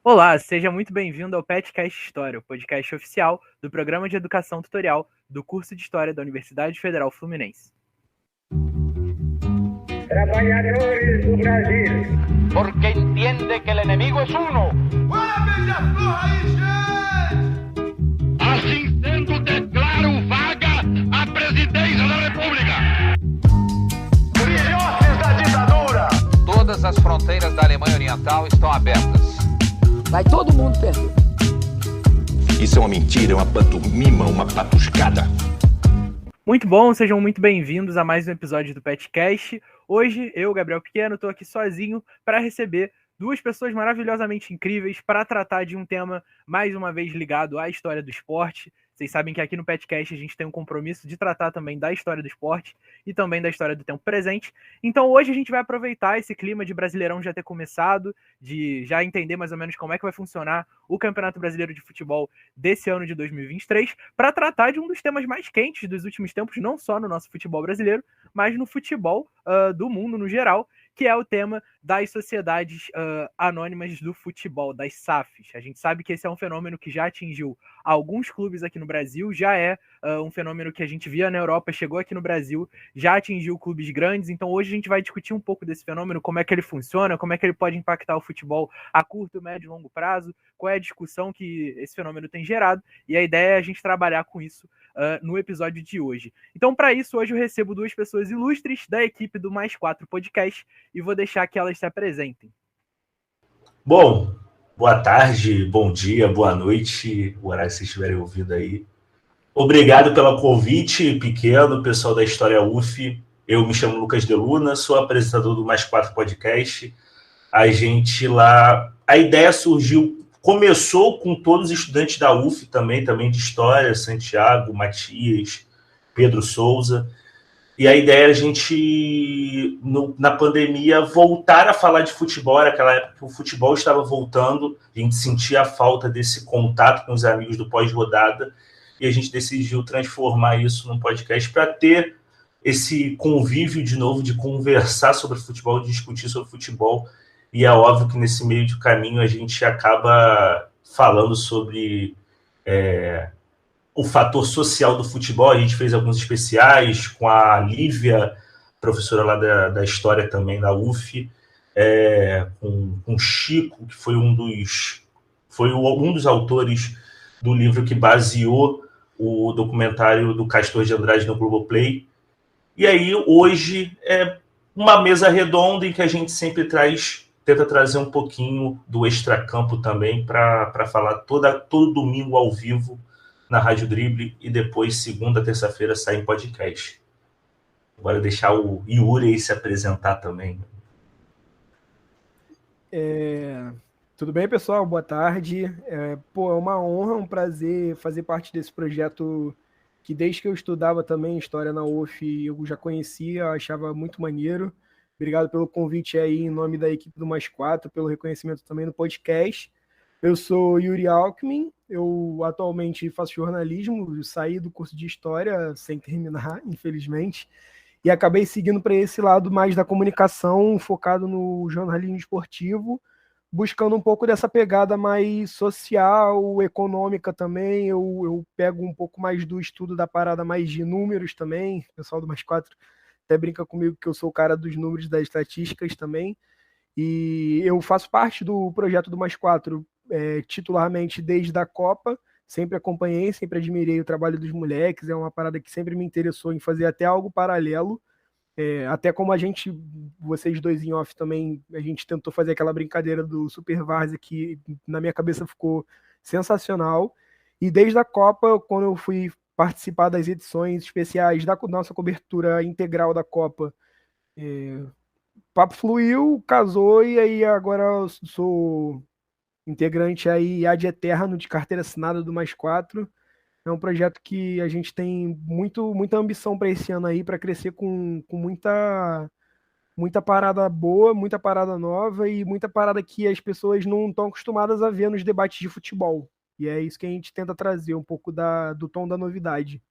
Olá, seja muito bem-vindo ao Petcast História, o podcast oficial do Programa de Educação Tutorial do curso de História da Universidade Federal Fluminense. Trabalhadores do Brasil, porque entiende que el enemigo es uno. Assim sendo, declaro vaga a presidência da República. filhotes da ditadura. Todas as fronteiras da Alemanha Oriental estão abertas. Vai todo mundo perder. Isso é uma mentira, é uma pantomima, uma patuscada. Muito bom, sejam muito bem-vindos a mais um episódio do Petcast. Hoje, eu, Gabriel Pequeno, estou aqui sozinho para receber duas pessoas maravilhosamente incríveis para tratar de um tema, mais uma vez, ligado à história do esporte. Vocês sabem que aqui no Petcast a gente tem um compromisso de tratar também da história do esporte e também da história do tempo presente. Então hoje a gente vai aproveitar esse clima de Brasileirão já ter começado, de já entender mais ou menos como é que vai funcionar o Campeonato Brasileiro de Futebol desse ano de 2023, para tratar de um dos temas mais quentes dos últimos tempos, não só no nosso futebol brasileiro, mas no futebol do mundo no geral, que é o tema das sociedades anônimas do futebol, das SAFs. A gente sabe que esse é um fenômeno que já atingiu alguns clubes aqui no Brasil, já é um fenômeno que a gente via na Europa, chegou aqui no Brasil, já atingiu clubes grandes. Então hoje a gente vai discutir um pouco desse fenômeno, como é que ele funciona, como é que ele pode impactar o futebol a curto, médio e longo prazo, qual é a discussão que esse fenômeno tem gerado, e a ideia é a gente trabalhar com isso no episódio de hoje. Então, para isso, hoje eu recebo duas pessoas ilustres da equipe do Mais 4 Podcast e vou deixar que elas se apresentem. Bom, boa tarde, bom dia, boa noite, o horário que vocês estiverem ouvindo aí. Obrigado pelo convite, Pequeno, pessoal da História UF. Eu me chamo Lucas Deluna, sou apresentador do Mais 4 Podcast. A gente lá... A ideia começou com todos os estudantes da UF também de História, Santiago, Matias, Pedro Souza. E a ideia era a gente, na pandemia, voltar a falar de futebol. Era aquela época que o futebol estava voltando, a gente sentia a falta desse contato com os amigos do pós-rodada, e a gente decidiu transformar isso num podcast para ter esse convívio de novo, de conversar sobre futebol, de discutir sobre futebol. E é óbvio que nesse meio de caminho a gente acaba falando sobre o fator social do futebol. A gente fez alguns especiais com a Lívia, professora lá da História também, da UF, com o Chico, que foi um dos autores do livro que baseou o documentário do Castor de Andrade no Globoplay. E aí, hoje, é uma mesa redonda em que a gente sempre tenta trazer um pouquinho do extracampo também para falar todo domingo ao vivo na Rádio Drible e depois, segunda, terça-feira, sair em podcast. Agora deixar o Yuri aí se apresentar também. Tudo bem, pessoal? Boa tarde. É uma honra, um prazer fazer parte desse projeto que desde que eu estudava também História na UF eu já conhecia, achava muito maneiro. Obrigado pelo convite aí em nome da equipe do Mais 4, pelo reconhecimento também no podcast. Eu sou Yuri Alckmin, eu atualmente faço jornalismo, saí do curso de História sem terminar, infelizmente, e acabei seguindo para esse lado mais da comunicação, focado no jornalismo esportivo, buscando um pouco dessa pegada mais social, econômica também. Eu pego um pouco mais do estudo da parada mais de números também, o pessoal do Mais 4 até brinca comigo que eu sou o cara dos números, das estatísticas também, e eu faço parte do projeto do Mais 4 titularmente desde a Copa, sempre acompanhei, sempre admirei o trabalho dos moleques, é uma parada que sempre me interessou em fazer até algo paralelo, até como vocês dois em off também, a gente tentou fazer aquela brincadeira do Super Várzea que na minha cabeça ficou sensacional, e desde a Copa, quando eu fui participar das edições especiais da nossa cobertura integral da Copa, o papo fluiu, casou, e aí agora eu sou integrante aí ad eterno de carteira assinada do Mais 4. É um projeto que a gente tem muita ambição para esse ano aí, para crescer com muita parada boa, muita parada nova e muita parada que as pessoas não estão acostumadas a ver nos debates de futebol. E é isso que a gente tenta trazer, um pouco do tom da novidade.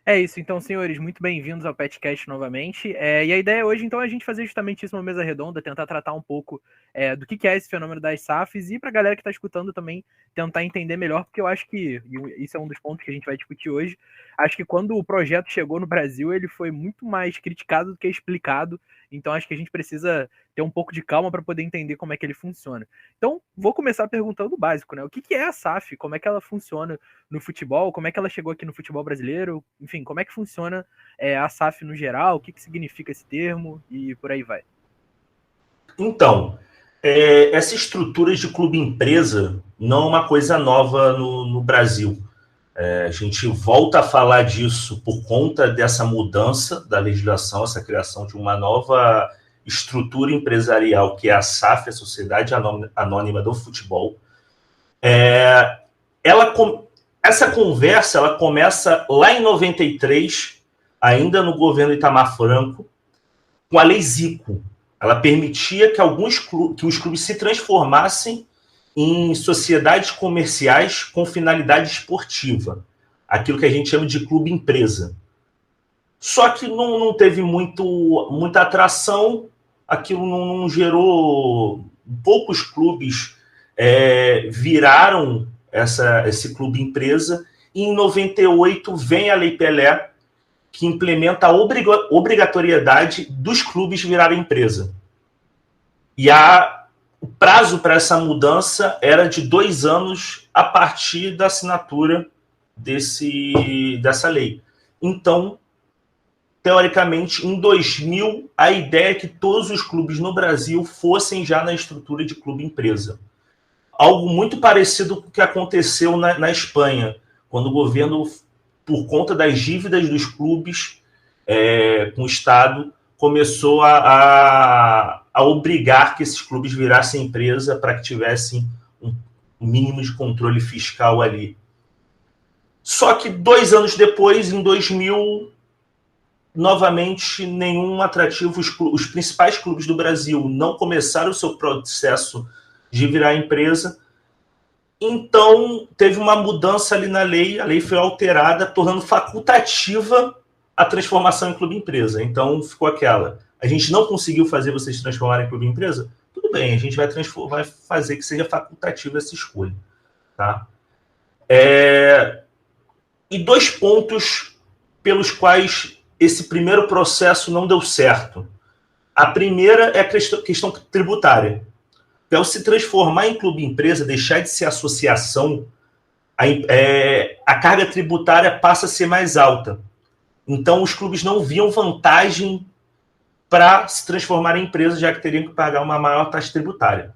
É isso, então, senhores, muito bem-vindos ao Petcast novamente. E a ideia hoje, então, é a gente fazer justamente isso, uma mesa redonda, tentar tratar um pouco do que é esse fenômeno das SAFs e para a galera que está escutando também tentar entender melhor, porque eu acho que, e isso é um dos pontos que a gente vai discutir hoje, acho que quando o projeto chegou no Brasil, ele foi muito mais criticado do que explicado, então acho que a gente precisa ter um pouco de calma para poder entender como é que ele funciona. Então, vou começar perguntando o básico, né? O que é a SAF? Como é que ela funciona no futebol? Como é que ela chegou aqui no futebol brasileiro? Enfim, como é que funciona a SAF no geral? O que significa esse termo? E por aí vai. Então, essa estrutura de clube-empresa não é uma coisa nova no Brasil. A gente volta a falar disso por conta dessa mudança da legislação, essa criação de uma nova estrutura empresarial, que é a SAF, a Sociedade Anônima do Futebol. Essa conversa ela começa lá em 93, ainda no governo Itamar Franco, com a Lei Zico. Ela permitia que os clubes se transformassem em sociedades comerciais com finalidade esportiva, aquilo que a gente chama de clube-empresa. Só que não teve muita atração, aquilo não gerou... Poucos clubes viraram esse clube-empresa, e em 98 vem a Lei Pelé, que implementa a obrigatoriedade dos clubes virarem empresa. E o prazo para essa mudança era de 2 anos a partir da assinatura dessa lei. Então, teoricamente, em 2000, a ideia é que todos os clubes no Brasil fossem já na estrutura de clube-empresa. Algo muito parecido com o que aconteceu na Espanha, quando o governo, por conta das dívidas dos clubes com o Estado, começou a obrigar que esses clubes virassem empresa para que tivessem um mínimo de controle fiscal ali. Só que 2 anos depois, em 2000, novamente, nenhum atrativo. Os principais clubes do Brasil não começaram o seu processo de virar empresa. Então, teve uma mudança ali na lei, a lei foi alterada, tornando facultativa a transformação em clube-empresa. Então, ficou aquela: a gente não conseguiu fazer vocês se transformarem em clube-empresa? Tudo bem, a gente vai fazer que seja facultativa essa escolha. Tá? E 2 pontos pelos quais esse primeiro processo não deu certo. A primeira é a questão tributária. Então, se transformar em clube-empresa, deixar de ser associação, a carga tributária passa a ser mais alta. Então, os clubes não viam vantagem para se transformar em empresa, já que teriam que pagar uma maior taxa tributária.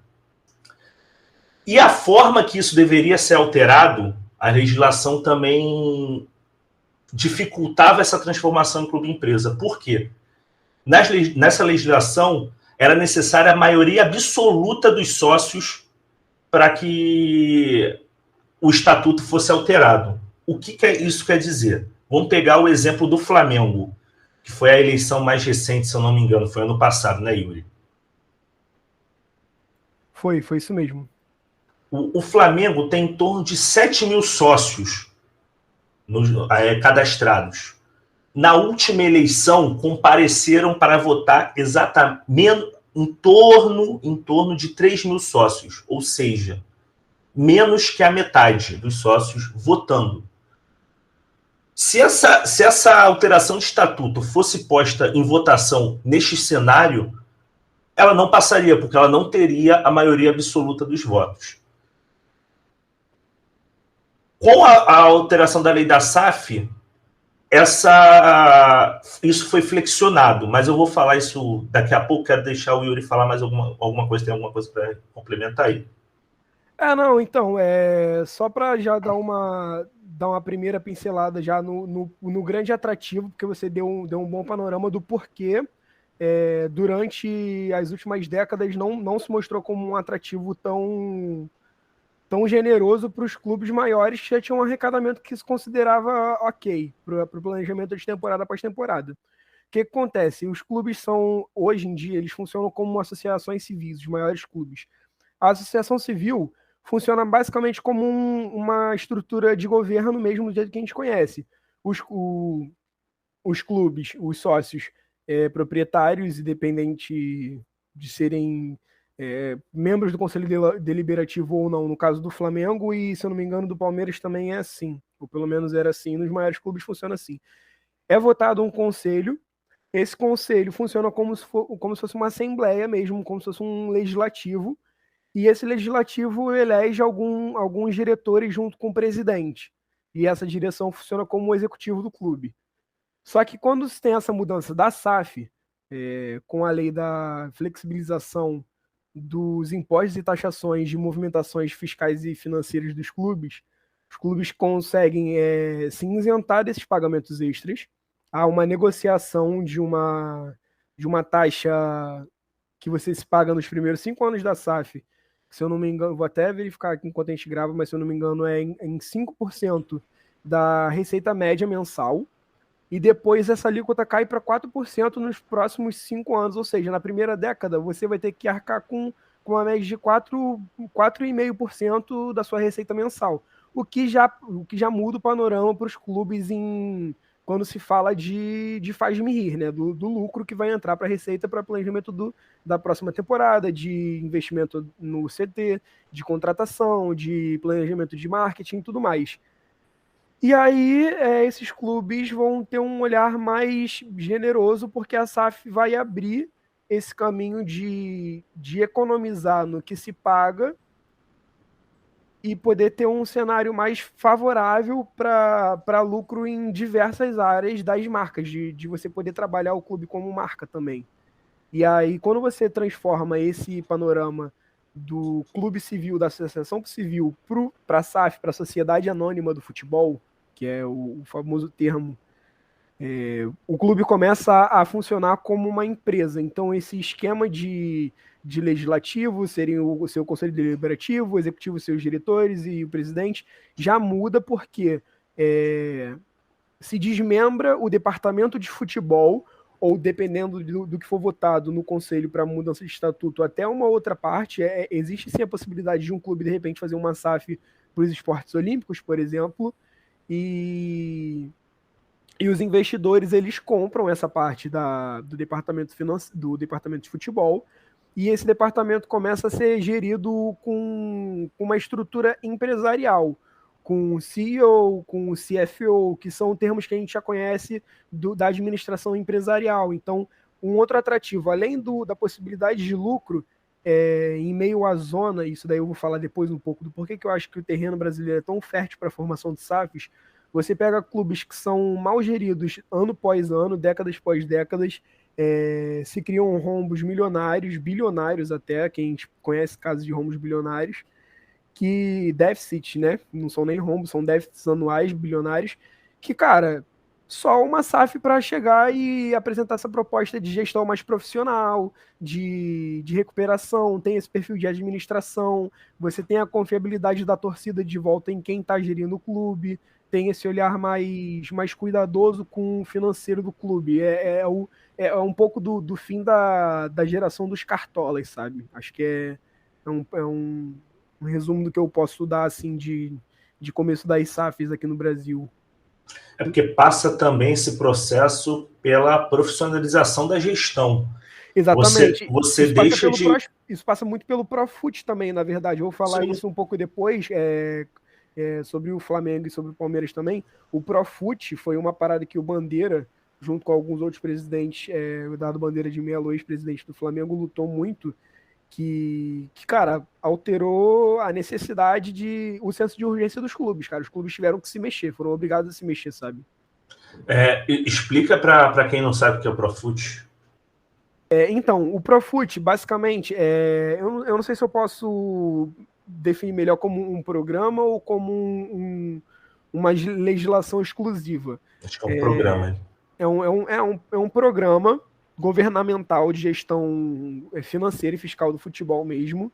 E a forma que isso deveria ser alterado, a legislação também dificultava essa transformação em clube-empresa. Por quê? Nessa legislação, era necessária a maioria absoluta dos sócios para que o estatuto fosse alterado. O que isso quer dizer? Vamos pegar o exemplo do Flamengo, que foi a eleição mais recente, se eu não me engano, foi ano passado, né, Yuri? Foi isso mesmo. O Flamengo tem em torno de 7 mil sócios cadastrados. Na última eleição, compareceram para votar exatamente em torno de 3 mil sócios, ou seja, menos que a metade dos sócios votando. Se essa alteração de estatuto fosse posta em votação neste cenário, ela não passaria, porque ela não teria a maioria absoluta dos votos. Com a alteração da lei da SAF, isso foi flexionado, mas eu vou falar isso daqui a pouco. Quero deixar o Yuri falar mais alguma coisa, tem alguma coisa para complementar aí. Não, então, só para já dar uma primeira pincelada já no grande atrativo, porque você deu um bom panorama do porquê durante as últimas décadas não se mostrou como um atrativo tão generoso para os clubes maiores que já tinham um arrecadamento que se considerava ok para o planejamento de temporada após temporada. O que acontece? Os clubes hoje em dia, eles funcionam como associações civis, os maiores clubes. A associação civil funciona basicamente como uma estrutura de governo mesmo, do jeito que a gente conhece. os clubes, os sócios proprietários, independente de serem membros do Conselho Deliberativo ou não, no caso do Flamengo, e se eu não me engano do Palmeiras também é assim, ou pelo menos era assim, nos maiores clubes funciona assim. É votado um conselho, esse conselho funciona como se fosse uma assembleia mesmo, como se fosse um legislativo, e esse legislativo elege alguns diretores junto com o presidente, e essa direção funciona como o executivo do clube. Só que quando se tem essa mudança da SAF, com a lei da flexibilização dos impostos e taxações de movimentações fiscais e financeiras dos clubes, os clubes conseguem se isentar desses pagamentos extras. Há uma negociação de uma taxa que você se paga nos primeiros 5 anos da SAF, que, se eu não me engano, vou até verificar aqui enquanto a gente grava, mas se eu não me engano é em 5% da receita média mensal, e depois essa alíquota cai para 4% nos próximos 5 anos, ou seja, na primeira década você vai ter que arcar com uma média de 4,5% da sua receita mensal, o que já muda o panorama para os clubes quando se fala de faz-me rir, né? do lucro que vai entrar para a receita para planejamento da próxima temporada, de investimento no CT, de contratação, de planejamento de marketing e tudo mais. E aí, esses clubes vão ter um olhar mais generoso, porque a SAF vai abrir esse caminho de economizar no que se paga e poder ter um cenário mais favorável para lucro em diversas áreas das marcas, de você poder trabalhar o clube como marca também. E aí, quando você transforma esse panorama do clube civil, da associação civil, para a SAF, para a Sociedade Anônima do Futebol, que é o famoso termo, o clube começa a funcionar como uma empresa. Então, esse esquema de legislativo, serem o seu conselho deliberativo, o executivo, seus diretores e o presidente, já muda porque se desmembra o departamento de futebol, ou dependendo do que for votado no conselho para mudança de estatuto, até uma outra parte. Existe sim a possibilidade de um clube, de repente, fazer uma SAF para os esportes olímpicos, por exemplo, e os investidores, eles compram essa parte do departamento de futebol, e esse departamento começa a ser gerido com uma estrutura empresarial, com o CEO, com o CFO, que são termos que a gente já conhece da administração empresarial. Então, um outro atrativo, além da possibilidade de lucro, em meio à zona, isso daí eu vou falar depois um pouco do porquê que eu acho que o terreno brasileiro é tão fértil para a formação de SAFs. Você pega clubes que são mal geridos ano após ano, décadas após décadas, se criam rombos milionários, bilionários até, que a gente conhece casos de rombos bilionários, que déficit, né? Não são nem rombos, são déficits anuais bilionários, que, cara, só uma SAF para chegar e apresentar essa proposta de gestão mais profissional, de recuperação, tem esse perfil de administração, você tem a confiabilidade da torcida de volta em quem está gerindo o clube, tem esse olhar mais cuidadoso com o financeiro do clube. É um pouco do fim da geração dos cartolas, sabe? Acho que é um resumo do que eu posso dar assim, de começo das SAFs aqui no Brasil. É porque passa também esse processo pela profissionalização da gestão. Exatamente. Isso passa muito pelo Profut também, na verdade. Eu vou falar isso um pouco depois, sobre o Flamengo e sobre o Palmeiras também. O Profut foi uma parada que o Bandeira, junto com alguns outros presidentes, o Eduardo Bandeira de Mello, ex-presidente do Flamengo, lutou muito, que, cara, alterou a necessidade o senso de urgência dos clubes, cara. Os clubes tiveram que se mexer, foram obrigados a se mexer, sabe? Explica para quem não sabe o que é o Profut. Então, o Profut, basicamente, eu não sei se eu posso definir melhor como um programa ou como uma legislação exclusiva. Acho que é um programa. É um programa governamental de gestão financeira e fiscal do futebol mesmo,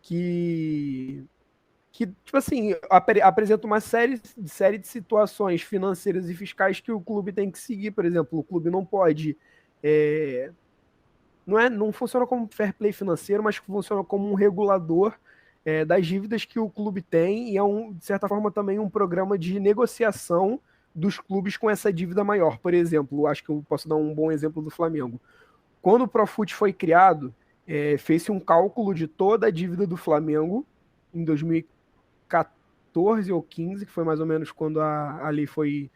que tipo assim, apresenta uma série de situações financeiras e fiscais que o clube tem que seguir. Por exemplo, o clube não pode... não funciona como fair play financeiro, mas funciona como um regulador das dívidas que o clube tem, e de certa forma também um programa de negociação dos clubes com essa dívida maior. Por exemplo, acho que eu posso dar um bom exemplo do Flamengo. Quando o Profut foi criado, fez-se um cálculo de toda a dívida do Flamengo em 2014 ou 15, que foi mais ou menos quando a lei foi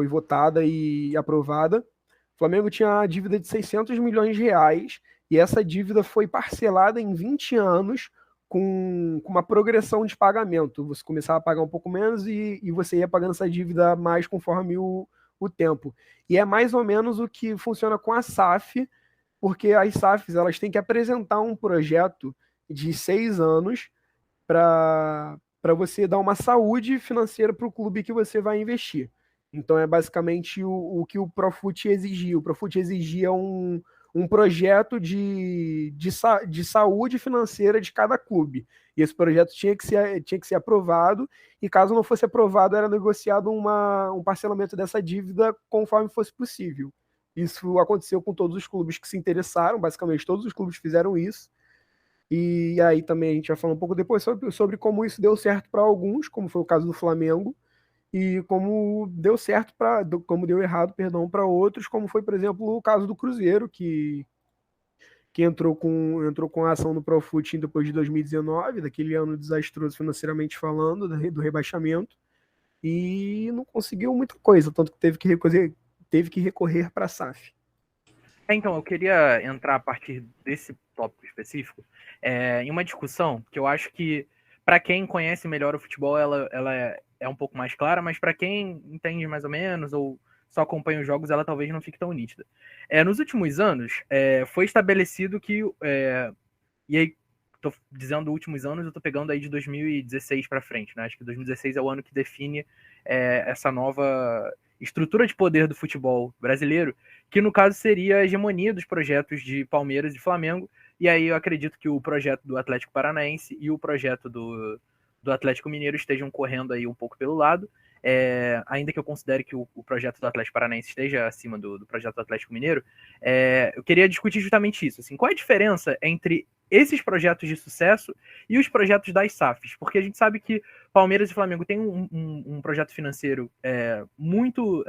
votada e aprovada. O Flamengo tinha a dívida de 600 milhões de reais e essa dívida foi parcelada em 20 anos com uma progressão de pagamento. Você começava a pagar um pouco menos e você ia pagando essa dívida mais conforme o tempo. E é mais ou menos o que funciona com a SAF, porque as SAFs elas têm que apresentar um projeto de 6 anos para você dar uma saúde financeira para o clube que você vai investir. Então é basicamente o que o Profut exigia. O Profut exigia um projeto de saúde financeira de cada clube. E esse projeto tinha que ser aprovado, e caso não fosse aprovado, era negociado um parcelamento dessa dívida conforme fosse possível. Isso aconteceu com todos os clubes que se interessaram, basicamente todos os clubes fizeram isso. E aí também a gente vai falar um pouco depois sobre como isso deu certo para alguns, como foi o caso do Flamengo, e como deu certo como deu errado, perdão, para outros, como foi, por exemplo, o caso do Cruzeiro, que entrou com a ação no Profut depois de 2019, daquele ano desastroso financeiramente falando, do rebaixamento, e não conseguiu muita coisa, tanto que teve que recorrer para a SAF. Então, eu queria entrar a partir desse tópico específico em uma discussão que eu acho que, para quem conhece melhor o futebol, ela é um pouco mais clara, mas para quem entende mais ou menos ou só acompanha os jogos, ela talvez não fique tão nítida. Nos últimos anos, foi estabelecido que... e aí, estou dizendo últimos anos, eu estou pegando aí de 2016 para frente, né? Acho que 2016 é o ano que define essa nova estrutura de poder do futebol brasileiro, que no caso seria a hegemonia dos projetos de Palmeiras e Flamengo, e aí eu acredito que o projeto do Atlético Paranaense e o projeto do Atlético Mineiro estejam correndo aí um pouco pelo lado, ainda que eu considere que o projeto do Atlético Paranaense esteja acima do projeto do Atlético Mineiro, eu queria discutir justamente isso, assim, qual é a diferença entre esses projetos de sucesso e os projetos das SAFs, porque a gente sabe que Palmeiras e Flamengo têm um projeto financeiro muito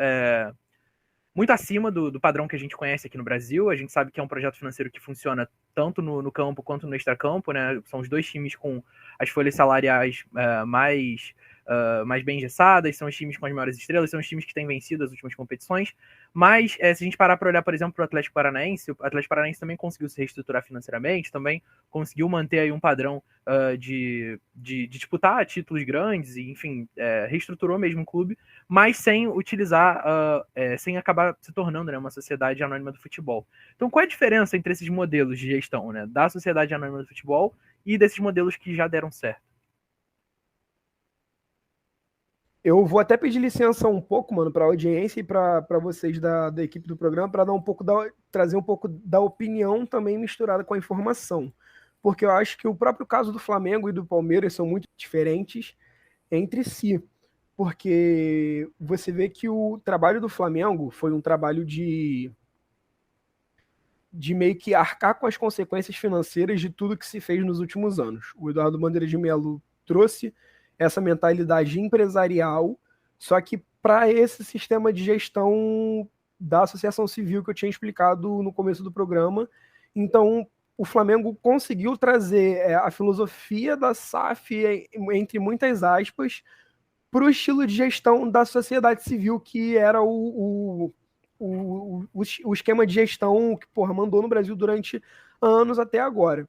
acima do padrão que a gente conhece aqui no Brasil. A gente sabe que é um projeto financeiro que funciona tanto no campo quanto no extracampo, né? São os dois times com as folhas salariais mais bem engessadas, são os times com as maiores estrelas, são os times que têm vencido as últimas competições, mas se a gente parar para olhar, por exemplo, para o Atlético Paranaense, também conseguiu se reestruturar financeiramente, também conseguiu manter aí um padrão de disputar títulos grandes, e enfim, reestruturou mesmo o clube, mas sem utilizar, sem acabar se tornando, né, uma sociedade anônima do futebol. Então qual é a diferença entre esses modelos de gestão, né, da sociedade anônima do futebol e desses modelos que já deram certo? Eu vou até pedir licença um pouco, mano, para a audiência e para vocês da equipe do programa, para trazer um pouco da opinião também misturada com a informação. Porque eu acho que o próprio caso do Flamengo e do Palmeiras são muito diferentes entre si. Porque você vê que o trabalho do Flamengo foi um trabalho de meio que arcar com as consequências financeiras de tudo que se fez nos últimos anos. O Eduardo Bandeira de Mello trouxe essa mentalidade empresarial, só que para esse sistema de gestão da associação civil que eu tinha explicado no começo do programa. Então, o Flamengo conseguiu trazer a filosofia da SAF, entre muitas aspas, para o estilo de gestão da sociedade civil, que era o esquema de gestão que, mandou no Brasil durante anos até agora.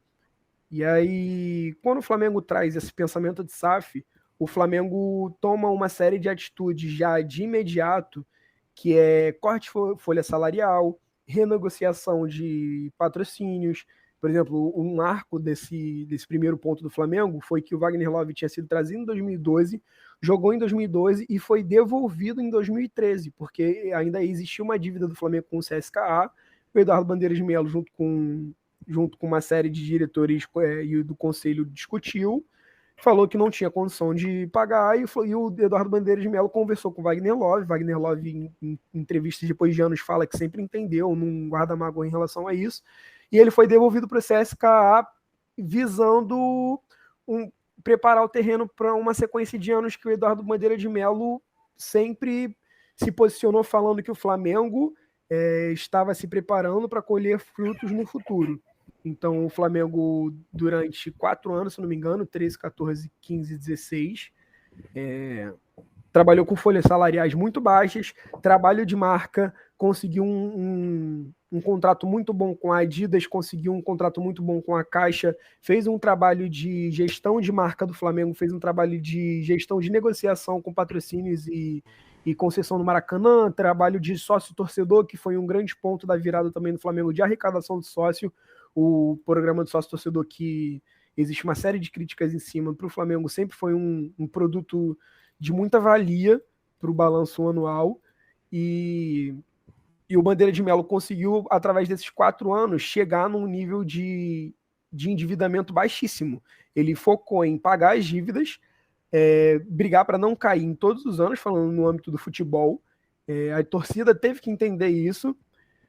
E aí, quando o Flamengo traz esse pensamento de SAF, o Flamengo toma uma série de atitudes já de imediato, que é corte de folha salarial, renegociação de patrocínios. Por exemplo, um marco desse primeiro ponto do Flamengo foi que o Wagner Love tinha sido trazido em 2012, jogou em 2012 e foi devolvido em 2013, porque ainda existia uma dívida do Flamengo com o CSKA. O Eduardo Bandeira de Mello, junto com uma série de diretores e do conselho, discutiu, falou que não tinha condição de pagar, e o Eduardo Bandeira de Mello conversou com o Wagner Love. Wagner Love, em entrevistas depois de anos, fala que sempre entendeu, não guarda mágoa em relação a isso, e ele foi devolvido para o CSKA visando preparar o terreno para uma sequência de anos que o Eduardo Bandeira de Mello sempre se posicionou falando que o Flamengo estava se preparando para colher frutos no futuro. Então, o Flamengo, durante 4 anos, se não me engano, 13, 14, 15, 16, trabalhou com folhas salariais muito baixas, trabalho de marca, conseguiu um contrato muito bom com a Adidas, conseguiu um contrato muito bom com a Caixa, fez um trabalho de gestão de marca do Flamengo, fez um trabalho de gestão de negociação com patrocínios e concessão no Maracanã, trabalho de sócio-torcedor, que foi um grande ponto da virada também do Flamengo de arrecadação de sócio, o programa de sócio-torcedor que existe uma série de críticas em cima para o Flamengo, sempre foi um produto de muita valia para o balanço anual, e o Bandeira de Melo conseguiu, através desses 4 anos, chegar num nível de endividamento baixíssimo. Ele focou em pagar as dívidas, brigar para não cair em todos os anos, falando no âmbito do futebol. A torcida teve que entender isso.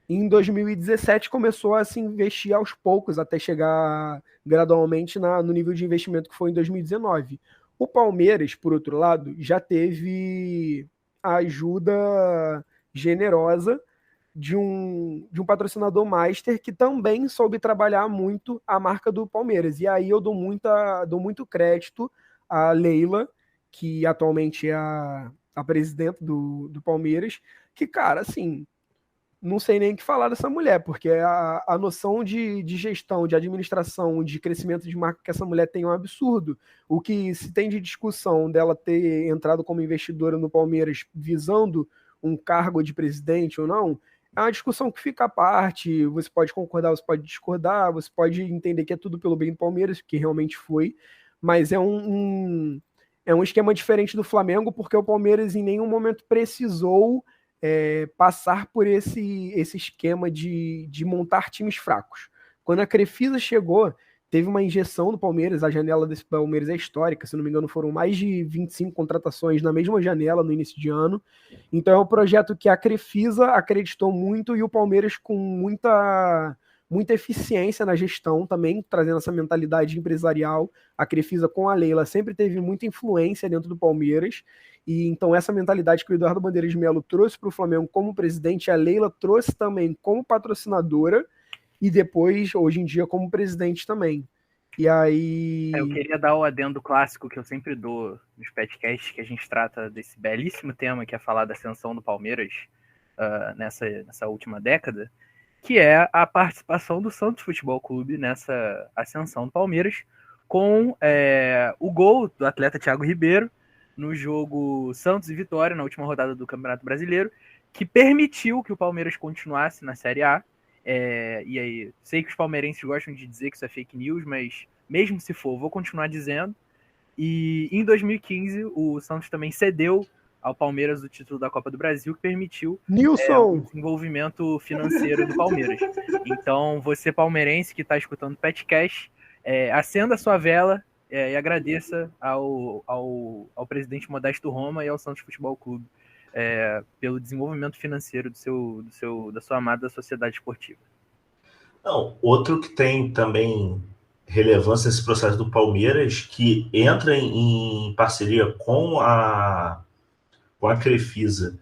E em 2017 começou a se investir aos poucos, até chegar gradualmente no nível de investimento que foi em 2019. O Palmeiras, por outro lado, já teve a ajuda generosa de um patrocinador master que também soube trabalhar muito a marca do Palmeiras. E aí eu dou muito crédito à Leila, que atualmente é a presidente do Palmeiras, que, cara, assim, não sei nem o que falar dessa mulher, porque a noção de gestão, de administração, de crescimento de marca que essa mulher tem é um absurdo. O que se tem de discussão dela ter entrado como investidora no Palmeiras visando um cargo de presidente ou não, é uma discussão que fica à parte. Você pode concordar, você pode discordar, você pode entender que é tudo pelo bem do Palmeiras, que realmente foi, mas é um esquema diferente do Flamengo, porque o Palmeiras em nenhum momento precisou passar por esse esquema de montar times fracos. Quando a Crefisa chegou, teve uma injeção no Palmeiras, a janela desse Palmeiras é histórica, se não me engano foram mais de 25 contratações na mesma janela no início de ano, então é um projeto que a Crefisa acreditou muito e o Palmeiras com muita eficiência na gestão também, trazendo essa mentalidade empresarial. A Crefisa com a Leila sempre teve muita influência dentro do Palmeiras, e então essa mentalidade que o Eduardo Bandeira de Melo trouxe para o Flamengo como presidente, a Leila trouxe também como patrocinadora, e depois, hoje em dia, como presidente também. E aí... Eu queria dar o adendo clássico que eu sempre dou nos podcasts, que a gente trata desse belíssimo tema, que é falar da ascensão do Palmeiras nessa última década, que é a participação do Santos Futebol Clube nessa ascensão do Palmeiras, com o gol do atleta Thiago Ribeiro no jogo Santos e Vitória, na última rodada do Campeonato Brasileiro, que permitiu que o Palmeiras continuasse na Série A. E aí, sei que os palmeirenses gostam de dizer que isso é fake news, mas mesmo se for, vou continuar dizendo. E em 2015, o Santos também cedeu ao Palmeiras o título da Copa do Brasil, que permitiu o desenvolvimento financeiro do Palmeiras. Então, você palmeirense que está escutando o podcast, acenda a sua vela e agradeça ao presidente Modesto Roma e ao Santos Futebol Clube pelo desenvolvimento financeiro da sua amada sociedade esportiva. Não, outro que tem também relevância nesse processo do Palmeiras, que entra em parceria com a Crefisa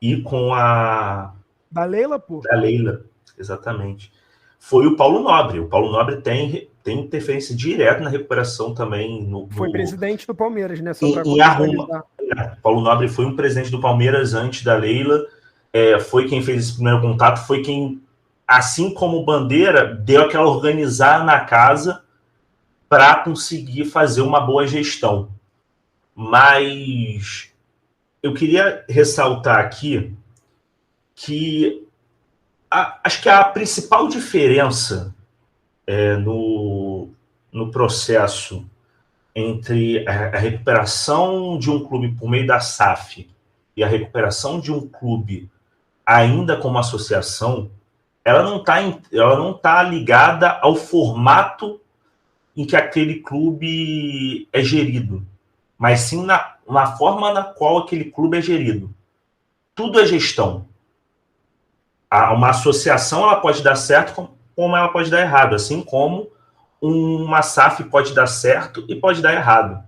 e com a... Da Leila, pô? Da Leila, exatamente. Foi o Paulo Nobre. O Paulo Nobre tem interferência direta na recuperação também. Foi presidente do Palmeiras, né? Em Arruma. Paulo Nobre foi um presidente do Palmeiras antes da Leila. Foi quem fez esse primeiro contato, foi quem, assim como Bandeira, deu aquela organizada na casa para conseguir fazer uma boa gestão. Mas eu queria ressaltar aqui que acho que a principal diferença no processo entre a recuperação de um clube por meio da SAF e a recuperação de um clube ainda como associação, ela não tá ligada ao formato em que aquele clube é gerido, mas sim na forma na qual aquele clube é gerido. Tudo é gestão. Uma associação ela pode dar certo como ela pode dar errado, assim como uma SAF pode dar certo e pode dar errado.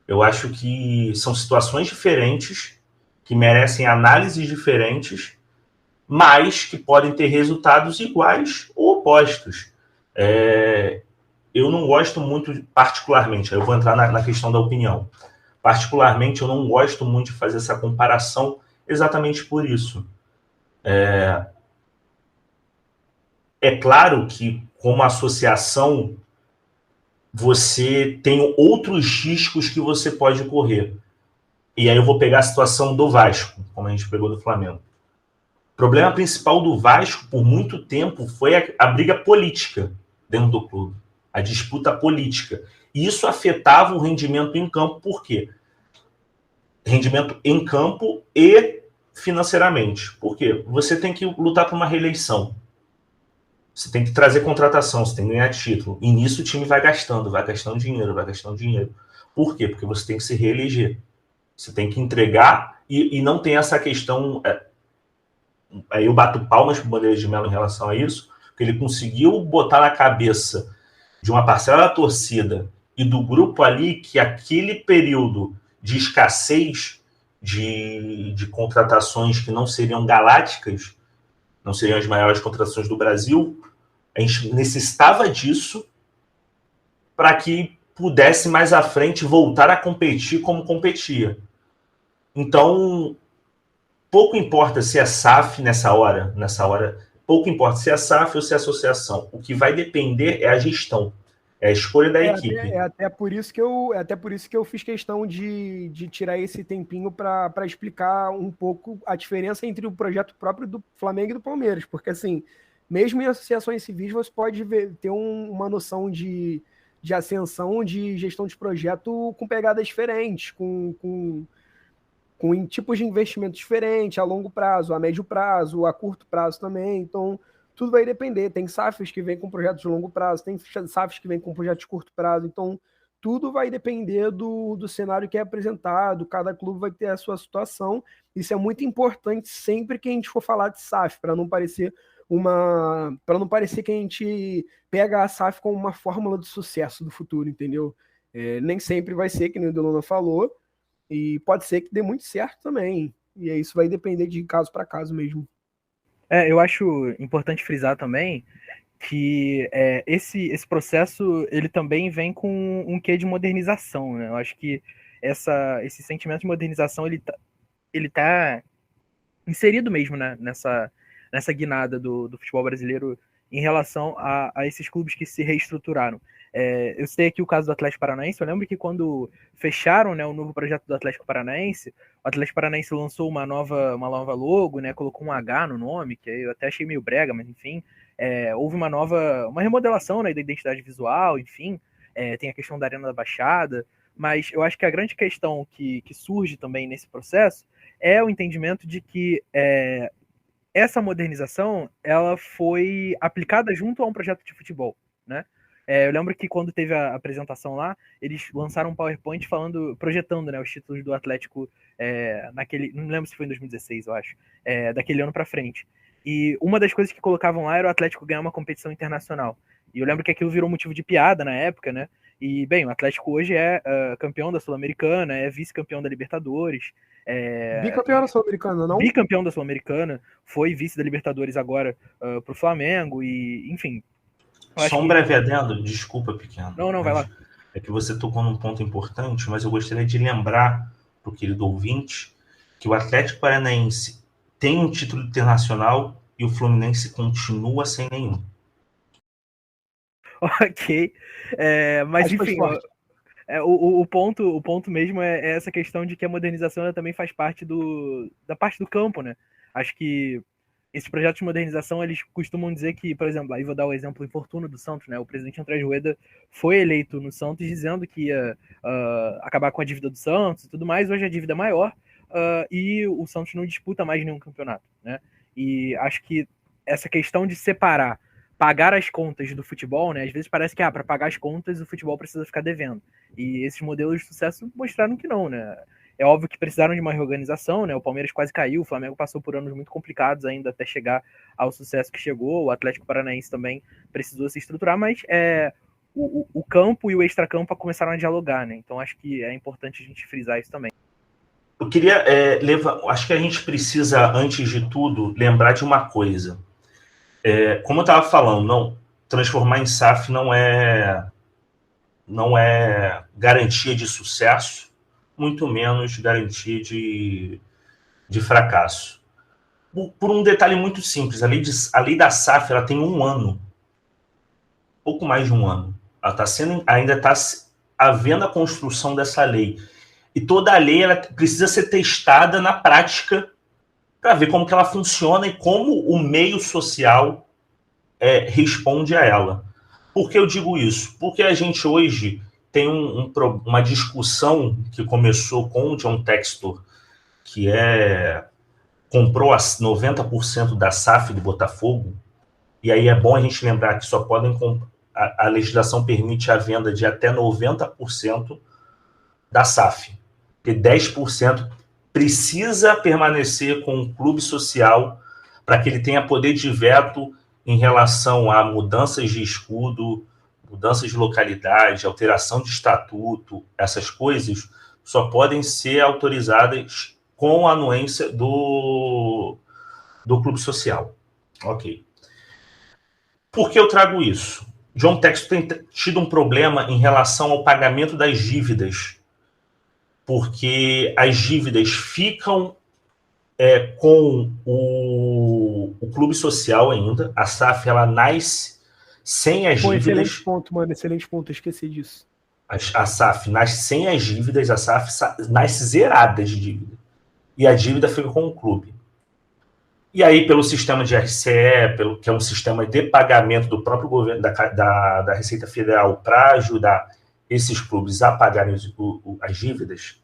Eu acho que são situações diferentes que merecem análises diferentes, mas que podem ter resultados iguais ou opostos. Eu não gosto muito, particularmente, eu vou entrar na questão da opinião. Particularmente, eu não gosto muito de fazer essa comparação exatamente por isso. É claro que, como associação, você tem outros riscos que você pode correr. E aí eu vou pegar a situação do Vasco, como a gente pegou do Flamengo. O problema principal do Vasco, por muito tempo, foi a briga política dentro do clube, a disputa política. E isso afetava o rendimento em campo, por quê? Rendimento em campo e financeiramente. Por quê? Você tem que lutar por uma reeleição. Você tem que trazer contratação, você tem que ganhar título. E nisso o time vai gastando dinheiro. Por quê? Porque você tem que se reeleger. Você tem que entregar e não tem essa questão... Aí eu bato palmas para o Bandeira de Melo em relação a isso, porque ele conseguiu botar na cabeça de uma parcela da torcida e do grupo ali que aquele período de escassez de contratações que não seriam galácticas, não seriam as maiores contratações do Brasil, a gente necessitava disso para que pudesse mais à frente voltar a competir como competia. Então, pouco importa se é SAF nessa hora, pouco importa se é SAF ou se é associação. O que vai depender é a gestão, é a escolha da equipe. É até por isso que eu fiz questão de tirar esse tempinho para explicar um pouco a diferença entre o projeto próprio do Flamengo e do Palmeiras, porque assim, mesmo em associações civis você pode ter uma noção de ascensão, de gestão de projeto com pegadas diferentes, com tipos de investimento diferentes, a longo prazo, a médio prazo, a curto prazo também. Então, tudo vai depender. Tem SAFs que vêm com projetos de longo prazo, tem SAFs que vêm com projetos de curto prazo. Então, tudo vai depender do cenário que é apresentado. Cada clube vai ter a sua situação. Isso é muito importante sempre que a gente for falar de SAF, para não parecer que a gente pega a SAF como uma fórmula de sucesso do futuro, entendeu? Nem sempre vai ser, que nem o Delona falou, e pode ser que dê muito certo também. E isso vai depender de caso para caso mesmo. Eu acho importante frisar também que esse processo ele também vem com um quê de modernização, né? Eu acho que esse sentimento de modernização ele tá inserido mesmo, né, nessa guinada do futebol brasileiro em relação a esses clubes que se reestruturaram. Eu sei aqui o caso do Atlético Paranaense. Eu lembro que quando fecharam, né, o novo projeto do Atlético Paranaense, o Atlético Paranaense lançou uma nova logo, né, colocou um H no nome, que eu até achei meio brega, mas enfim, houve uma remodelação, né, da identidade visual, enfim, tem a questão da Arena da Baixada, mas eu acho que a grande questão que surge também nesse processo é o entendimento de que essa modernização ela foi aplicada junto a um projeto de futebol, né? Eu lembro que quando teve a apresentação lá, eles lançaram um PowerPoint projetando, né, os títulos do Atlético não lembro se foi em 2016, eu acho, daquele ano para frente. E uma das coisas que colocavam lá era o Atlético ganhar uma competição internacional. E eu lembro que aquilo virou motivo de piada na época, né? E, bem, o Atlético hoje é campeão da Sul-Americana, é vice-campeão da Libertadores. Bicampeão da Sul-Americana, não? Bicampeão da Sul-Americana, foi vice da Libertadores agora pro Flamengo, e, enfim. Só um breve adendo, desculpa, pequeno. Não, vai lá. É que você tocou num ponto importante, mas eu gostaria de lembrar para o querido ouvinte que o Atlético Paranaense tem um título internacional e o Fluminense continua sem nenhum. Ok, mas enfim, o ponto mesmo é essa questão de que a modernização ela também faz parte da parte do campo, né? Acho que esses projetos de modernização, eles costumam dizer que, por exemplo, aí vou dar o exemplo infortuno do Santos, né? O presidente Andrés Rueda foi eleito no Santos dizendo que ia acabar com a dívida do Santos e tudo mais. Hoje a dívida é maior e o Santos não disputa mais nenhum campeonato, né? E acho que essa questão de separar, pagar as contas do futebol, né? Às vezes parece que para pagar as contas o futebol precisa ficar devendo. E esses modelos de sucesso mostraram que não, né? É óbvio que precisaram de uma reorganização, né? O Palmeiras quase caiu, o Flamengo passou por anos muito complicados ainda até chegar ao sucesso que chegou, o Atlético Paranaense também precisou se estruturar, mas o campo e o extracampo começaram a dialogar, né? Então acho que é importante a gente frisar isso também. Eu queria acho que a gente precisa, antes de tudo, lembrar de uma coisa. Como eu estava falando, não, transformar em SAF não é garantia de sucesso, muito menos garantia de fracasso. Por um detalhe muito simples, a lei da SAF ela tem 1 ano, pouco mais de 1 ano. Ela ainda está havendo a construção dessa lei. E toda a lei ela precisa ser testada na prática para ver como que ela funciona e como o meio social responde a ela. Por que eu digo isso? Porque a gente hoje tem uma discussão que começou com o John Textor, que comprou 90% da SAF do Botafogo, e aí é bom a gente lembrar que só podem a legislação permite a venda de até 90% da SAF, porque 10% precisa permanecer com o clube social para que ele tenha poder de veto em relação a mudanças de escudo, mudanças de localidade, alteração de estatuto, essas coisas só podem ser autorizadas com a anuência do clube social. Ok. Por que eu trago isso? John Textor tem tido um problema em relação ao pagamento das dívidas, porque as dívidas ficam com o clube social ainda. A SAF ela nasce sem as dívidas. Excelente ponto, mano. Excelente ponto. Eu esqueci disso. A SAF nasce sem as dívidas, a SAF nasce zerada de dívida. E a dívida fica com o clube. E aí, pelo sistema de RCE, que é um sistema de pagamento do próprio governo, da Receita Federal, para ajudar esses clubes a pagarem as dívidas,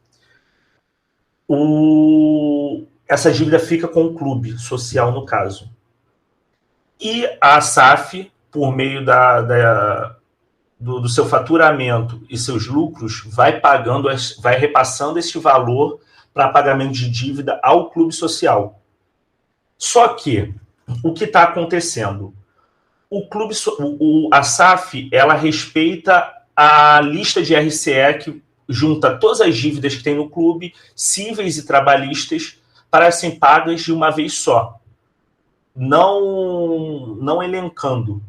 essa dívida fica com o clube social, no caso. E a SAF, por meio do seu faturamento e seus lucros, vai repassando esse valor para pagamento de dívida ao clube social. Só que, o que está acontecendo? A SAF, ela respeita a lista de RCE que junta todas as dívidas que tem no clube, cíveis e trabalhistas, para serem pagas de uma vez só. Não elencando.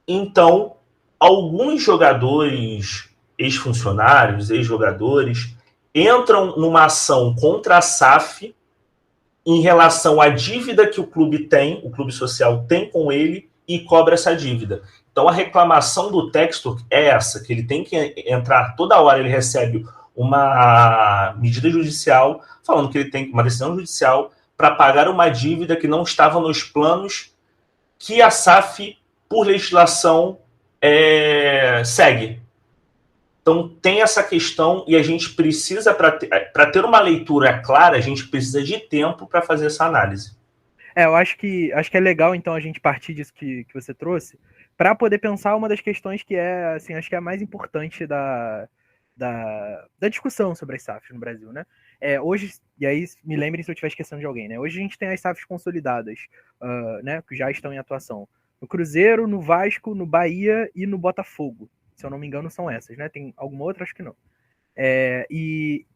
Então, alguns jogadores, ex-funcionários, ex-jogadores, entram numa ação contra a SAF em relação à dívida que o clube social tem com ele, e cobra essa dívida. Então, a reclamação do Textor é essa, que ele tem que entrar, toda hora ele recebe uma medida judicial, falando que ele tem uma decisão judicial para pagar uma dívida que não estava nos planos que a SAF, por legislação, segue. Então, tem essa questão e a gente precisa, para ter uma leitura clara, a gente precisa de tempo para fazer essa análise. Eu acho que é legal, então, a gente partir disso que você trouxe, para poder pensar uma das questões que assim, acho que é a mais importante da discussão sobre as SAFs no Brasil, né? Hoje, e aí me lembrem se eu estiver esquecendo de alguém, né? Hoje a gente tem as SAFs consolidadas, né, que já estão em atuação. No Cruzeiro, no Vasco, no Bahia e no Botafogo. Se eu não me engano, são essas, né? Tem alguma outra? Acho que não. E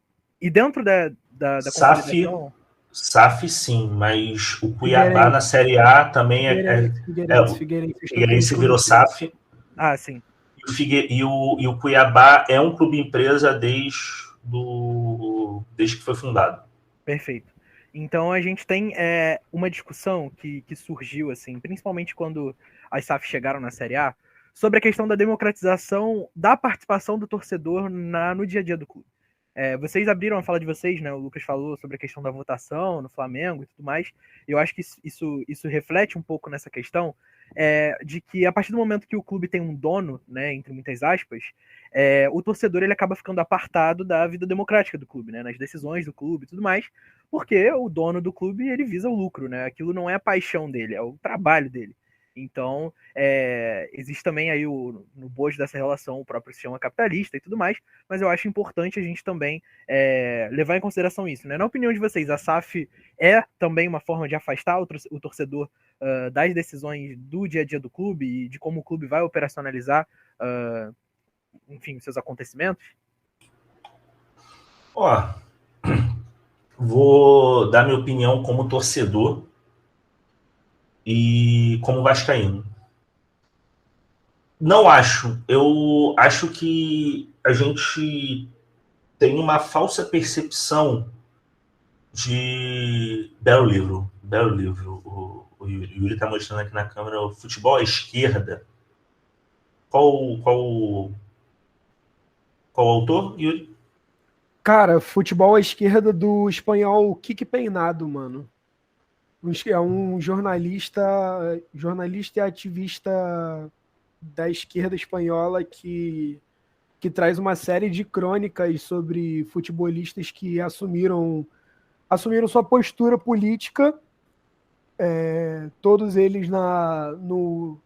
dentro da consolidação... SAF sim, mas o Cuiabá na Série A também Figueirense virou SAF. Ah, sim. E o Cuiabá é um clube empresa desde que foi fundado. Perfeito. Então a gente tem uma discussão que surgiu, assim, principalmente quando as SAFs chegaram na Série A, sobre a questão da democratização da participação do torcedor no dia a dia do clube. Vocês abriram a fala de vocês, né? O Lucas falou sobre a questão da votação no Flamengo e tudo mais. Eu acho que isso reflete um pouco nessa questão de que a partir do momento que o clube tem um dono, né, entre muitas aspas, o torcedor ele acaba ficando apartado da vida democrática do clube, né, nas decisões do clube e tudo mais, porque o dono do clube ele visa o lucro, né? Aquilo não é a paixão dele, é o trabalho dele. Então, existe também aí no bojo dessa relação o próprio sistema capitalista e tudo mais, mas eu acho importante a gente também levar em consideração isso, né? Na opinião de vocês, a SAF é também uma forma de afastar o torcedor das decisões do dia a dia do clube e de como o clube vai operacionalizar, enfim, seus acontecimentos? Vou dar minha opinião como torcedor e como vascaíno. Não acho. Eu acho que a gente tem uma falsa percepção de... Belo livro. O Yuri está mostrando aqui na câmera o futebol à esquerda. Qual autor, Yuri? Cara, futebol à esquerda do espanhol Quique Peinado, mano. É um jornalista e ativista da esquerda espanhola que traz uma série de crônicas sobre futebolistas que assumiram sua postura política, todos eles no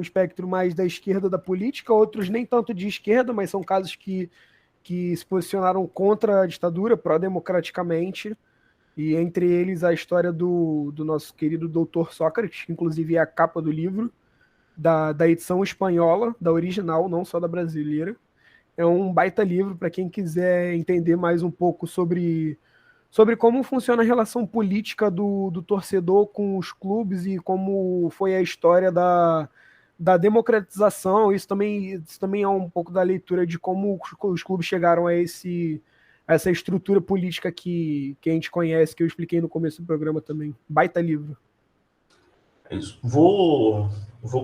espectro mais da esquerda da política, outros nem tanto de esquerda, mas são casos que se posicionaram contra a ditadura, pró-democraticamente, e entre eles a história do nosso querido doutor Sócrates, que inclusive é a capa do livro, da edição espanhola, da original, não só da brasileira. É um baita livro para quem quiser entender mais um pouco sobre como funciona a relação política do torcedor com os clubes e como foi a história da democratização. Isso também é um pouco da leitura de como os clubes chegaram a essa estrutura política que a gente conhece, que eu expliquei no começo do programa também. Baita livro. É isso. Vou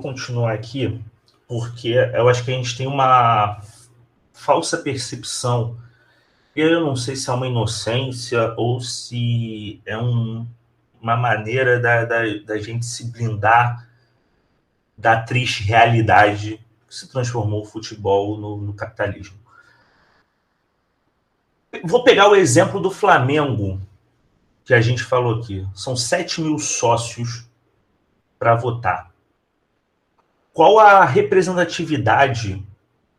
continuar aqui, porque eu acho que a gente tem uma falsa percepção. Eu não sei se é uma inocência ou se é uma maneira da gente se blindar da triste realidade que se transformou o futebol no capitalismo. Vou pegar o exemplo do Flamengo, que a gente falou aqui. São 7 mil sócios para votar. Qual a representatividade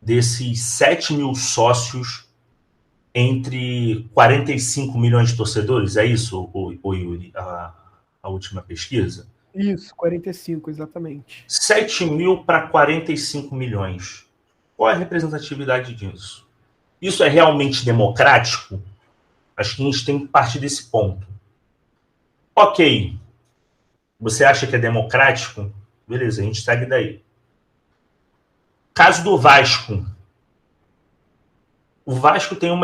desses 7 mil sócios entre 45 milhões de torcedores? É isso, o Yuri, a última pesquisa? Isso, 45, exatamente. 7 mil para 45 milhões. Qual é a representatividade disso? Isso é realmente democrático? Acho que a gente tem que partir desse ponto. Ok. Você acha que é democrático? Beleza, a gente segue daí. Caso do Vasco. O Vasco tinha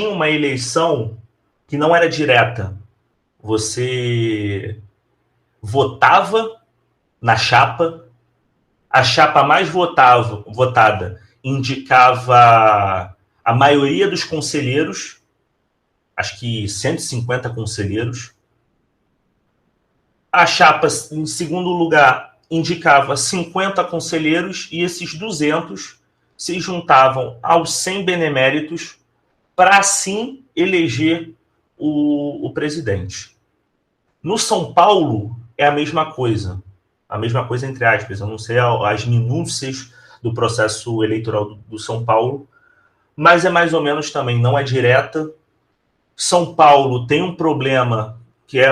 uma eleição que não era direta. Você votava na chapa, a chapa mais votada indicava a maioria dos conselheiros, acho que 150 conselheiros. A chapa, em segundo lugar, indicava 50 conselheiros e esses 200 se juntavam aos 100 beneméritos para, assim, eleger o presidente. No São Paulo, é a mesma coisa entre aspas. Eu não sei as minúcias do processo eleitoral do São Paulo, mas é mais ou menos também, não é direta. São Paulo tem um problema que é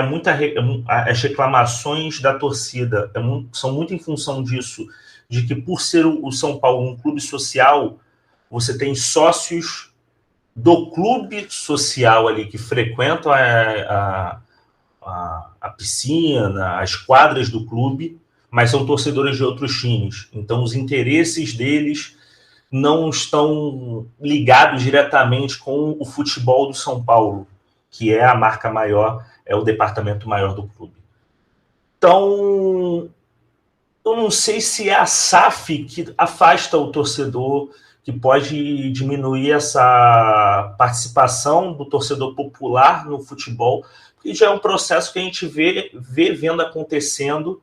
as reclamações da torcida são muito em função disso, de que por ser o São Paulo um clube social, você tem sócios do clube social ali que frequentam a piscina, as quadras do clube, mas são torcedores de outros times. Então os interesses deles não estão ligados diretamente com o futebol do São Paulo, que é a marca maior, é o departamento maior do clube. Então, eu não sei se é a SAF que afasta o torcedor, que pode diminuir essa participação do torcedor popular no futebol, porque já é um processo que a gente vendo acontecendo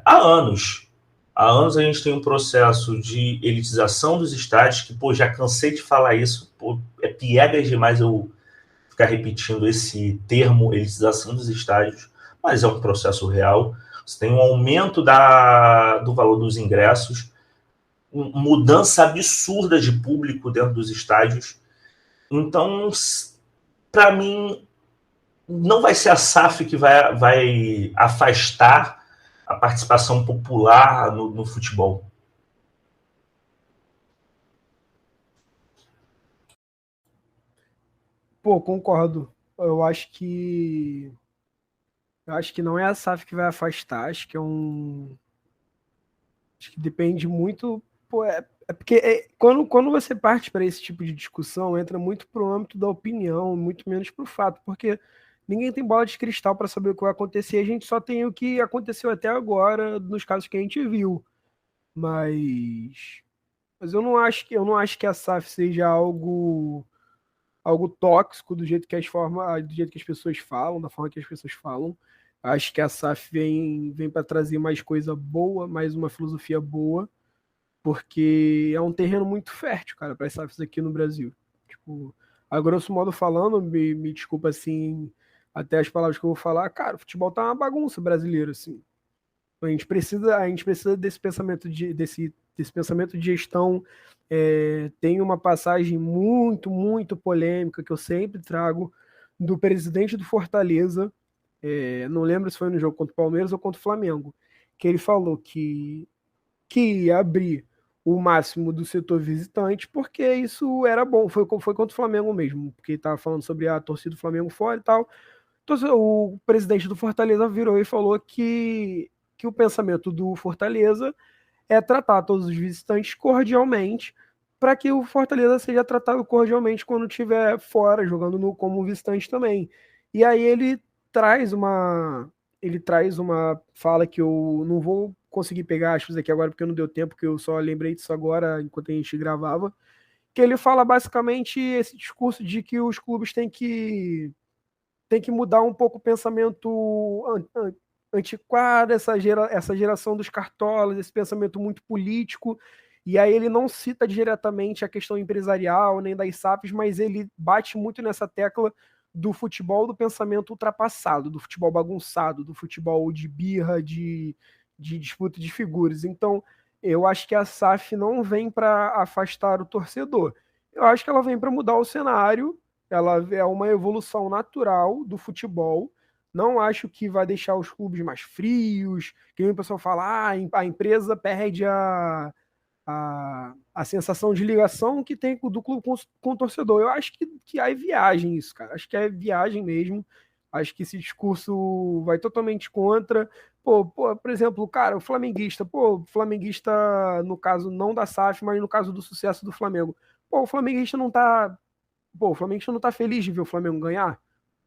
há anos. Há anos a gente tem um processo de elitização dos estádios, que, já cansei de falar isso, é piegas demais eu ficar repetindo esse termo, elitização dos estádios, mas é um processo real. Você tem um aumento do valor dos ingressos, mudança absurda de público dentro dos estádios. Então, para mim, não vai ser a SAF que vai afastar a participação popular no futebol. Pô, concordo. Eu acho que não é a SAF que vai afastar, acho que depende muito. Pô, porque quando você parte para esse tipo de discussão, entra muito pro âmbito da opinião, muito menos pro fato, porque ninguém tem bola de cristal para saber o que vai acontecer, a gente só tem o que aconteceu até agora nos casos que a gente viu. Mas eu não acho que a SAF seja algo tóxico do jeito que as pessoas falam, da forma que as pessoas falam. Acho que a SAF vem para trazer mais coisa boa, mais uma filosofia boa, porque é um terreno muito fértil, cara, para as SAFs aqui no Brasil. Tipo, a grosso modo falando, me desculpa assim, até as palavras que eu vou falar, cara, o futebol tá uma bagunça brasileiro, assim. A gente precisa desse pensamento desse pensamento de gestão. Tem uma passagem muito, muito polêmica que eu sempre trago do presidente do Fortaleza, não lembro se foi no jogo contra o Palmeiras ou contra o Flamengo, que ele falou que ia abrir o máximo do setor visitante, porque isso era bom. Foi contra o Flamengo mesmo, porque estava falando sobre a torcida do Flamengo fora e tal. Então, o presidente do Fortaleza virou e falou que o pensamento do Fortaleza é tratar todos os visitantes cordialmente, para que o Fortaleza seja tratado cordialmente quando estiver fora, jogando como visitante também. E aí ele traz uma fala que eu não vou conseguir pegar aspas aqui agora, porque não deu tempo, que eu só lembrei disso agora, enquanto a gente gravava, que ele fala basicamente esse discurso de que os clubes têm que mudar um pouco o pensamento antiquado, essa geração dos cartolas, esse pensamento muito político. E aí ele não cita diretamente a questão empresarial, nem das SAFs, mas ele bate muito nessa tecla do futebol do pensamento ultrapassado, do futebol bagunçado, do futebol de birra, de disputa de figuras. Então, eu acho que a SAF não vem para afastar o torcedor. Eu acho que ela vem para mudar o cenário. Ela é uma evolução natural do futebol. Não acho que vai deixar os clubes mais frios, que o pessoal fala, a empresa perde a sensação de ligação que tem do clube com o torcedor. Eu acho que é viagem isso, cara. Acho que é viagem mesmo. Acho que esse discurso vai totalmente contra. Por exemplo, cara, o flamenguista, no caso não da SAF, mas no caso do sucesso do Flamengo. O flamenguista não tá feliz de ver o Flamengo ganhar?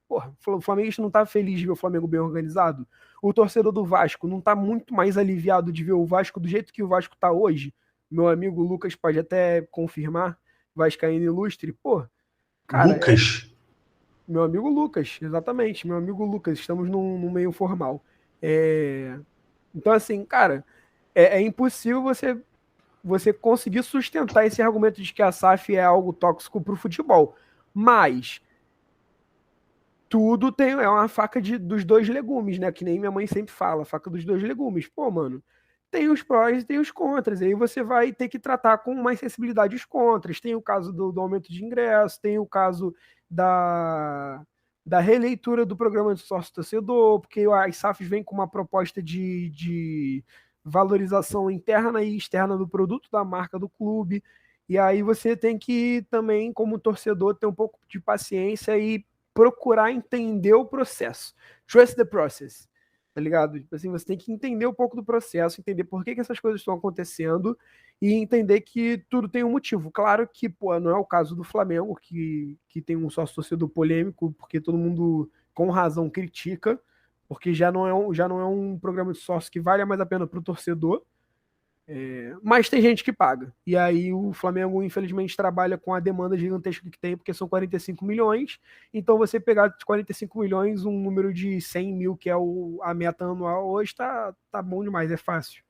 O flamenguista não tá feliz de ver o Flamengo bem organizado? O torcedor do Vasco não tá muito mais aliviado de ver o Vasco do jeito que o Vasco tá hoje? Meu amigo Lucas pode até confirmar, vascaíno ilustre. Cara, Lucas? Meu amigo Lucas, exatamente, meu amigo Lucas, estamos num meio formal. Então, assim, cara, é impossível você conseguir sustentar esse argumento de que a SAF é algo tóxico pro futebol. Mas tudo é uma faca dos dois legumes, né? Que nem minha mãe sempre fala, faca dos dois legumes. Mano, tem os prós e tem os contras. Aí você vai ter que tratar com mais sensibilidade os contras. Tem o caso do aumento de ingresso, tem o caso da releitura do programa de sócio-torcedor, porque as SAFs vêm com uma proposta de valorização interna e externa do produto da marca do clube. E aí você tem que também, como torcedor, ter um pouco de paciência e procurar entender o processo. Trust the process. Tá ligado? Assim, você tem que entender um pouco do processo, entender por que essas coisas estão acontecendo e entender que tudo tem um motivo. Claro que, não é o caso do Flamengo, que tem um sócio-torcedor polêmico, porque todo mundo, com razão, critica, porque já não é um programa de sócio que vale mais a pena para o torcedor. Mas tem gente que paga. E aí o Flamengo, infelizmente, trabalha com a demanda gigantesca que tem, porque são 45 milhões. Então você pegar de 45 milhões um número de 100 mil, que é a meta anual, hoje tá bom demais, é fácil.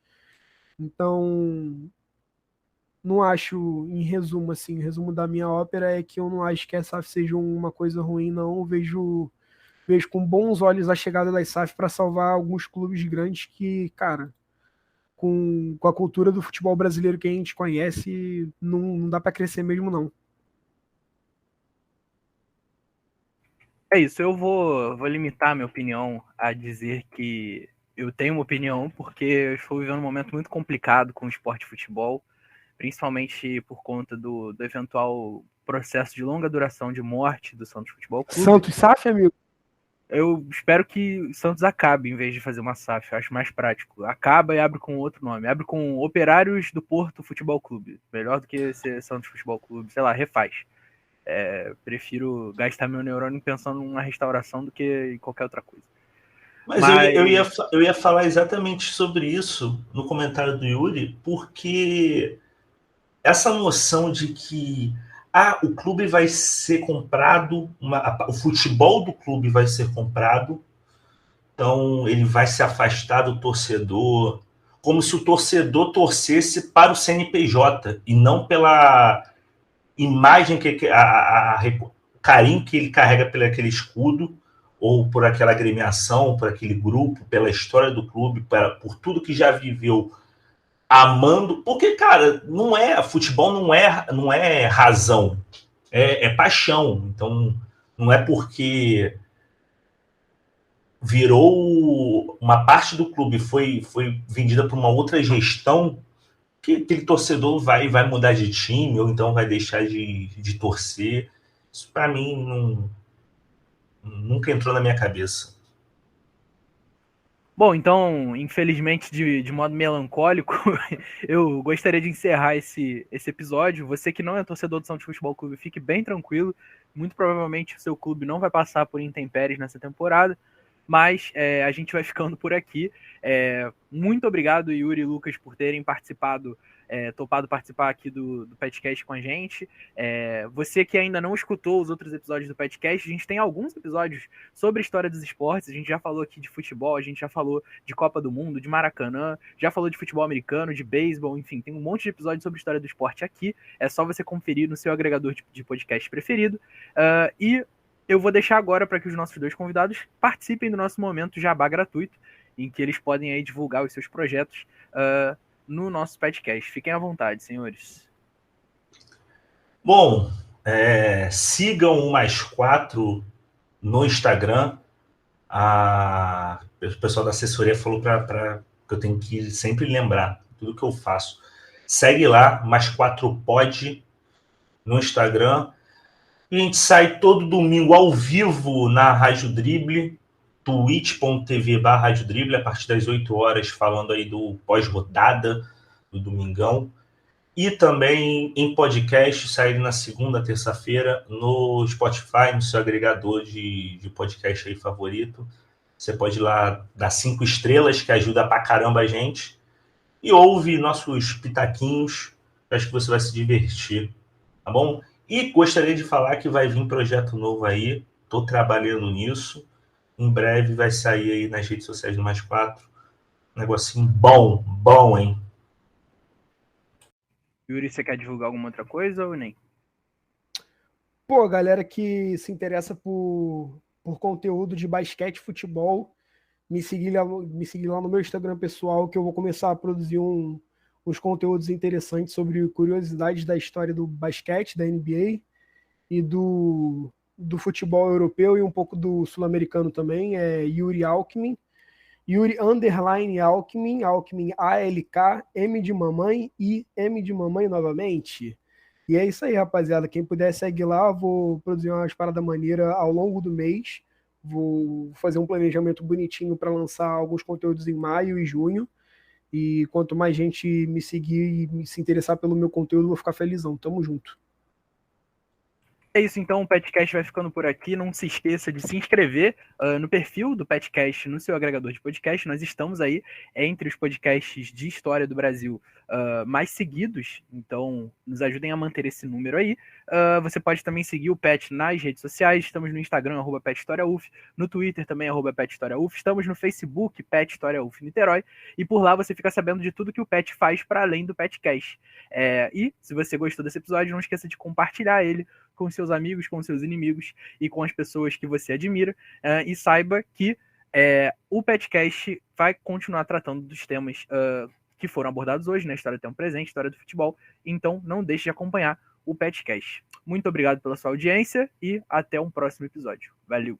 Então, não acho, em resumo da minha ópera é que eu não acho que a SAF seja uma coisa ruim, não. Eu vejo com bons olhos a chegada da SAF para salvar alguns clubes grandes que, cara, com a cultura do futebol brasileiro que a gente conhece, não dá para crescer mesmo, não. É isso, eu vou limitar minha opinião a dizer que eu tenho uma opinião, porque eu estou vivendo um momento muito complicado com o esporte de futebol. principalmente por conta do eventual processo de longa duração de morte do Santos Futebol Clube. Santos SAF, amigo? Eu espero que o Santos acabe em vez de fazer uma SAF, eu acho mais prático. Acaba e abre com outro nome. Abre com Operários do Porto Futebol Clube. Melhor do que ser Santos Futebol Clube. Sei lá, refaz. Prefiro gastar meu neurônio pensando numa restauração do que em qualquer outra coisa. Mas eu ia falar exatamente sobre isso no comentário do Yuri, porque essa noção de que o clube vai ser comprado, o futebol do clube vai ser comprado, então ele vai se afastar do torcedor, como se o torcedor torcesse para o CNPJ e não pela imagem, o carinho que ele carrega pelo aquele escudo, ou por aquela agremiação, por aquele grupo, pela história do clube, por tudo que já viveu, amando, porque, cara, futebol não é razão, é paixão. Então, não é porque virou uma parte do clube, foi vendida para uma outra gestão, que aquele torcedor vai mudar de time, ou então vai deixar de torcer. Isso, para mim, nunca entrou na minha cabeça. Bom, então, infelizmente, de modo melancólico, eu gostaria de encerrar esse episódio. Você que não é torcedor do Santos Futebol Clube, fique bem tranquilo. Muito provavelmente o seu clube não vai passar por intempéries nessa temporada, mas a gente vai ficando por aqui. Muito obrigado, Yuri e Lucas, por terem topado participar aqui do Petcast com a gente. Você que ainda não escutou os outros episódios do Petcast, a gente tem alguns episódios sobre a história dos esportes. A gente já falou aqui de futebol, a gente já falou de Copa do Mundo, de Maracanã, já falou de futebol americano, de beisebol, enfim, tem um monte de episódios sobre a história do esporte aqui. É só você conferir no seu agregador de podcast preferido. E eu vou deixar agora para que os nossos dois convidados participem do nosso momento jabá gratuito, em que eles podem aí divulgar os seus projetos no nosso podcast. Fiquem à vontade, senhores. Bom, sigam o +4 no Instagram. O pessoal da assessoria falou para que eu tenho que sempre lembrar tudo que eu faço. Segue lá, +4pod no Instagram. A gente sai todo domingo ao vivo na Rádio Drible, twitch.tv/Rádio Drible, a partir das 8 horas, falando aí do pós-rodada do Domingão. E também em podcast, saindo na segunda, terça-feira, no Spotify, no seu agregador de podcast aí favorito. Você pode ir lá dar 5 estrelas, que ajuda pra caramba a gente. E ouve nossos pitaquinhos, acho que você vai se divertir, tá bom? E gostaria de falar que vai vir projeto novo aí, estou trabalhando nisso. Em breve vai sair aí nas redes sociais do +4. Um negocinho bom, hein? Yuri, você quer divulgar alguma outra coisa ou nem? Pô, galera que se interessa por conteúdo de basquete e futebol, me seguir lá no meu Instagram pessoal, que eu vou começar a produzir uns conteúdos interessantes sobre curiosidades da história do basquete, da NBA e do futebol europeu e um pouco do sul-americano também. É Yuri Alckmin, Yuri_Alckmin, Alckmin ALK, M de mamãe e M de mamãe novamente. E é isso aí, rapaziada. Quem puder segue lá, vou produzir umas paradas maneiras ao longo do mês. Vou fazer um planejamento bonitinho para lançar alguns conteúdos em maio e junho. E quanto mais gente me seguir e se interessar pelo meu conteúdo, eu vou ficar felizão. Tamo junto. É isso, então, o Petcast vai ficando por aqui. Não se esqueça de se inscrever no perfil do Petcast no seu agregador de podcast. Nós estamos aí entre os podcasts de história do Brasil mais seguidos, então nos ajudem a manter esse número aí. Você pode também seguir o Pet nas redes sociais. Estamos no Instagram, @PetHistoriaUF, no Twitter também, @PetHistoriaUF. Estamos no Facebook, Pet História UF Niterói, e por lá você fica sabendo de tudo que o Pet faz para além do Petcast. E se você gostou desse episódio, não esqueça de compartilhar ele com seus amigos, com seus inimigos e com as pessoas que você admira. E saiba que o Petcast vai continuar tratando dos temas que foram abordados hoje, né? História do tempo presente, história do futebol. Então não deixe de acompanhar o Petcast. Muito obrigado pela sua audiência e até um próximo episódio. Valeu!